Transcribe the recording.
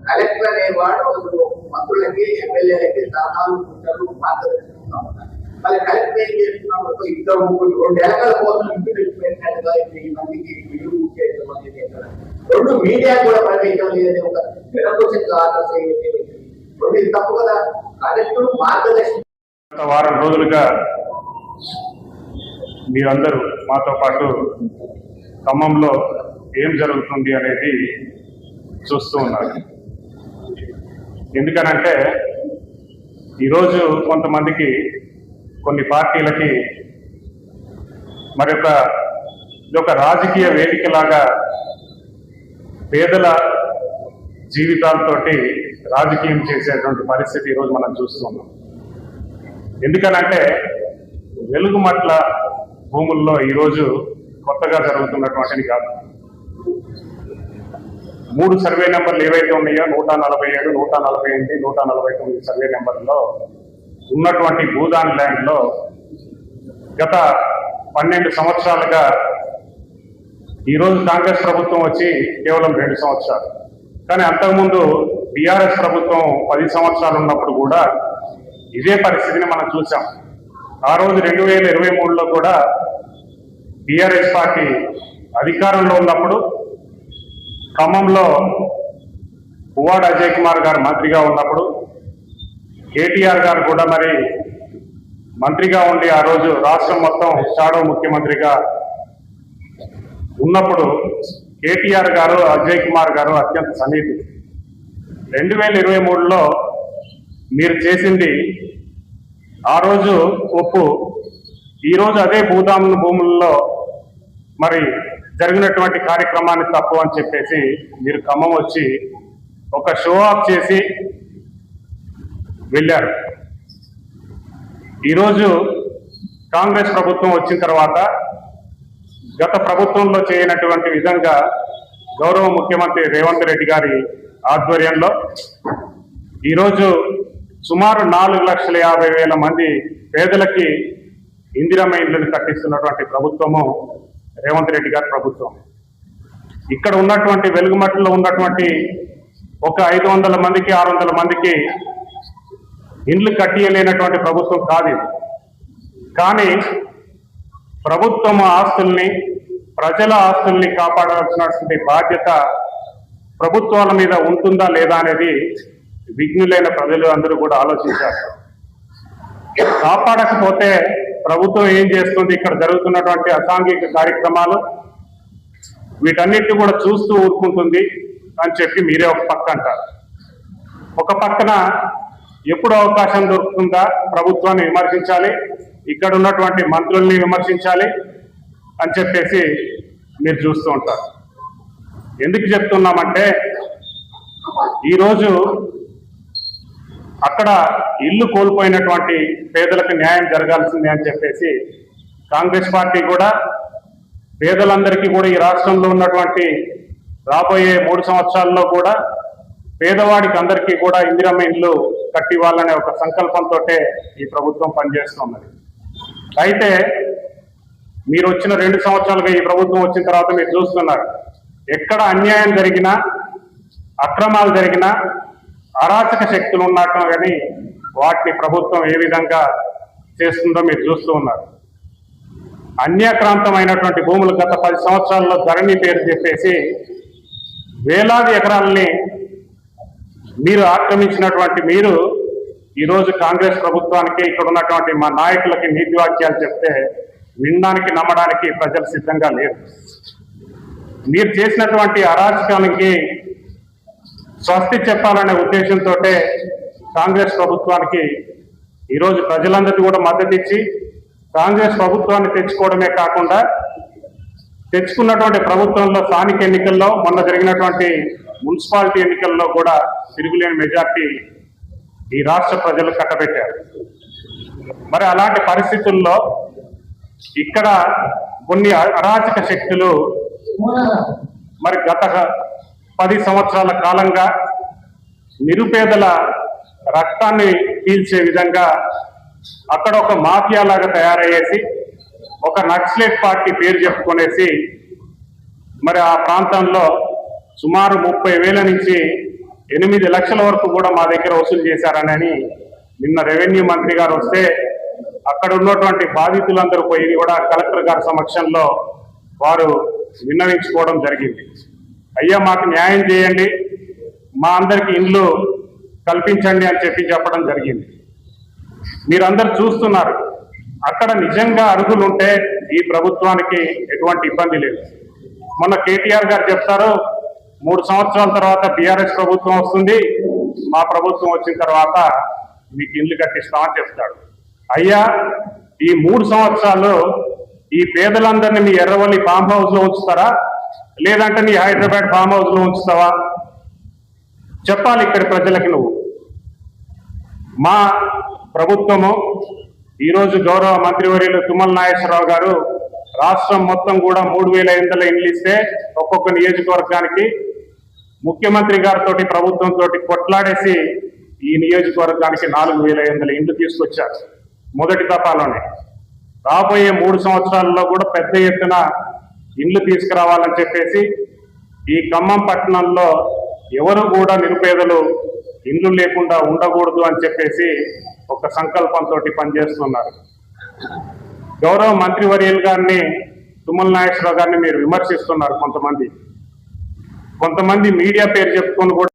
Collector అనేవాడు మంత్రులకి ఎమ్మెల్యేలకి సలహాలు సూచనలు మార్గదర్శిస్తూ ఉంటారు. మళ్ళీ కలెక్టర్ ఏం చేస్తున్నాం, ఇద్దరు ముగ్గురు 2 ఎలకల కోసం ఇంటికి పెట్టినట్టుగా 1000 మందికి ఇల్లు చేయడం అనేది రెండు మీడియా కూడా పనిచేయడం లేదని ఒక ఫెడరేషన్ ఆర్డర్స్ రెండు ఇది తప్పు కదా. కలెక్టర్ మార్గదర్శనం. వారం రోజులుగా మీరందరూ మాతో పాటు ఖమ్మంలో ఏం జరుగుతుంది అనేది చూస్తూ ఉన్నారు. ఎందుకనంటే ఈరోజు కొంతమందికి కొన్ని పార్టీలకి ఇదొక రాజకీయ వేదికలాగా పేదల జీవితాలతోటి రాజకీయం చేసేటువంటి పరిస్థితి ఈరోజు మనం చూస్తున్నాం. ఎందుకనంటే వెలుగుమట్ల భూముల్లో ఈరోజు కొత్తగా జరుగుతున్నటువంటిది కాదు. 3 సర్వే నెంబర్లు ఏవైతే ఉన్నాయో 147, 148, 149 సర్వే నెంబర్లో ఉన్నటువంటి భూదాన్ ల్యాండ్లో గత 12 సంవత్సరాలుగా ఈరోజు కాంగ్రెస్ ప్రభుత్వం వచ్చి కేవలం 2 సంవత్సరాలు, కానీ అంతకుముందు టీఆర్ఎస్ ప్రభుత్వం 10 సంవత్సరాలు ఉన్నప్పుడు కూడా ఇదే పరిస్థితిని మనం చూసాం. ఆ రోజు 2023లో కూడా టీఆర్ఎస్ పార్టీ అధికారంలో ఉన్నప్పుడు ఖమ్మంలో పువ్వాడ అజయ్ కుమార్ గారు మంత్రిగా ఉన్నప్పుడు కేటీఆర్ గారు కూడా మరి మంత్రిగా ఉండి ఆ రోజు రాష్ట్రం మొత్తం షాడో ముఖ్యమంత్రిగా ఉన్నప్పుడు కేటీఆర్ గారు అజయ్ కుమార్ గారు అత్యంత సన్నిహితులు. 2023లో మీరు చేసింది ఆ రోజు ఒప్పు, ఈరోజు అదే భూములలో మరి జరిగినటువంటి కార్యక్రమాన్ని తప్పు అని చెప్పేసి మీరు ఖమ్మం వచ్చి ఒక షో ఆఫ్ చేసి వెళ్ళారు. ఈరోజు కాంగ్రెస్ ప్రభుత్వం వచ్చిన తర్వాత గత ప్రభుత్వంలో చేయనటువంటి విధంగా గౌరవ ముఖ్యమంత్రి రేవంత్ రెడ్డి గారి ఆధ్వర్యంలో ఈరోజు సుమారు 4,50,000 మంది పేదలకి ఇందిరమ్మ ఇళ్లను కట్టిస్తున్నటువంటి ప్రభుత్వము రేవంత్ రెడ్డి గారి ప్రభుత్వం. ఇక్కడ ఉన్నటువంటి వెలుగుమట్లలో ఉన్నటువంటి ఒక 500 మందికి 600 మందికి ఇండ్లు కట్టియలేనటువంటి ప్రభుత్వం కాదు ఇది. కానీ ప్రభుత్వం ఆస్తుల్ని, ప్రజల ఆస్తుల్ని కాపాడాల్సినటువంటి బాధ్యత ప్రభుత్వాల మీద ఉంటుందా లేదా అనేది విఘ్నులైన ప్రజలు అందరూ కూడా ఆలోచించారు. కాపాడకపోతే ప్రభుత్వం ఏం చేస్తుంది, ఇక్కడ జరుగుతున్నటువంటి అసాంఘిక కార్యక్రమాలు వీటన్నిటిని కూడా చూస్తూ ఊరుకుంటుంది అని చెప్పి మీరే ఒక పక్క అంటారు. ఒక పక్కన ఎప్పుడు అవకాశం దొరుకుతుందా ప్రభుత్వాన్ని విమర్శించాలి, ఇక్కడ ఉన్నటువంటి మంత్రుల్ని విమర్శించాలి అని చెప్పేసి మీరు చూస్తూ ఉంటారు. ఎందుకు చెప్తున్నామంటే ఈరోజు అక్కడ ఇల్లు కోల్పోయినటువంటి పేదలకు న్యాయం జరగాల్సిందే అని చెప్పేసి కాంగ్రెస్ పార్టీ కూడా పేదలందరికీ కూడా ఈ రాష్ట్రంలో ఉన్నటువంటి రాబోయే 3 సంవత్సరాల్లో కూడా పేదవాడికి అందరికీ కూడా ఇందిరమ్మ ఇల్లు కట్టివ్వాలనే ఒక సంకల్పంతో ఈ ప్రభుత్వం పనిచేస్తున్నది. అయితే మీరు వచ్చిన 2 సంవత్సరాలుగా ఈ ప్రభుత్వం వచ్చిన తర్వాత మీరు చూస్తున్నారు, ఎక్కడ అన్యాయం జరిగినా, అక్రమాలు జరిగినా, అరాచక శక్తులు ఉన్నట్టు కానీ వాటిని ప్రభుత్వం ఏ విధంగా చేస్తుందో మీరు చూస్తూ ఉన్నారు. అన్యాక్రాంతమైనటువంటి భూములు గత 10 సంవత్సరాల్లో ధరణి పేరు చెప్పేసి వేలాది ఎకరాలని మీరు ఆక్రమించినటువంటి మీరు ఈరోజు కాంగ్రెస్ ప్రభుత్వానికి, ఇక్కడ ఉన్నటువంటి మా నాయకులకి నీతి వాక్యాలు చెప్తే వినడానికి, నమ్మడానికి ప్రజలు సిద్ధంగా లేరు. మీరు చేసినటువంటి అరాచకానికి స్వస్తి చెప్పాలనే ఉద్దేశంతో కాంగ్రెస్ ప్రభుత్వానికి ఈరోజు ప్రజలందరికీ కూడా మద్దతు ఇచ్చి కాంగ్రెస్ ప్రభుత్వాన్ని తెచ్చుకోవడమే కాకుండా తెచ్చుకున్నటువంటి ప్రభుత్వంలో స్థానిక ఎన్నికల్లో, మొన్న జరిగినటువంటి మున్సిపాలిటీ ఎన్నికల్లో కూడా తిరుగులేని మెజార్టీ ఈ రాష్ట్ర ప్రజలు కట్టబెట్టారు. మరి అలాంటి పరిస్థితుల్లో ఇక్కడ కొన్ని అరాచక శక్తులు మరి గత 10 సంవత్సరాల కాలంగా నిరుపేదల రక్తాన్ని పీల్చే విధంగా అక్కడ ఒక మాఫియా లాగా తయారయ్యేసి ఒక నక్సలైట్ పార్టీ పేరు చెప్పుకొనేసి మరి ఆ ప్రాంతంలో సుమారు 30,000 నుంచి 8 లక్షల వరకు కూడా మా దగ్గర వసూలు చేశారని నిన్న రెవెన్యూ మంత్రి గారు వస్తే అక్కడ ఉన్నటువంటి బాధితులందరూ పోయి కూడా కలెక్టర్ గారి సమక్షంలో వారు విన్నవించుకోవడం జరిగింది. అయ్యా మాకు న్యాయం చేయండి, మా అందరికి ఇండ్లు కల్పించండి అని చెప్పడం జరిగింది. మీరందరూ చూస్తున్నారు, అక్కడ నిజంగా అర్హులు ఉంటే ఈ ప్రభుత్వానికి ఎటువంటి ఇబ్బంది లేదు. మొన్న కేటీఆర్ గారు చెప్తారు 3 సంవత్సరాల తర్వాత టీఆర్ఎస్ ప్రభుత్వం వస్తుంది, మా ప్రభుత్వం వచ్చిన తర్వాత మీకు ఇల్లు కట్టిస్తామని చెప్తాడు. అయ్యా ఈ 3 సంవత్సరాలు ఈ పేదలందరినీ మీ ఎర్రవల్లి ఫామ్ హౌస్ లో ఉంచుతారా, లేదంటే నీ హైదరాబాద్ ఫామ్ హౌస్ లో ఉంచుతావా? చెప్పాలి ఇక్కడి ప్రజలకి నువ్వు. మా ప్రభుత్వము ఈరోజు గౌరవ మంత్రివర్యులు తుమ్మల నాగేశ్వరరావు గారు రాష్ట్రం మొత్తం కూడా 3,500 ఇండ్లు ఇస్తే ఒక్కొక్క నియోజకవర్గానికి ముఖ్యమంత్రి గారితో ప్రభుత్వంతో కొట్లాడేసి ఈ నియోజకవర్గానికి 4,500 ఇండ్లు తీసుకొచ్చారు మొదటి దఫాలోనే. రాబోయే 3 సంవత్సరాల్లో కూడా పెద్ద ఎత్తున ఇండ్లు తీసుకురావాలని చెప్పేసి ఈ ఖమ్మం పట్టణంలో ఎవరు కూడా నిరుపేదలు ఇండ్లు లేకుండా ఉండకూడదు అని చెప్పేసి ఒక సంకల్పంతో పనిచేస్తున్నారు. గౌరవ మంత్రివర్యులు గారిని తుమ్మల నాగేశ్వరరావు గారిని మీరు విమర్శిస్తున్నారు. కొంతమంది మీడియా పేరు చెప్పుకొని కూడా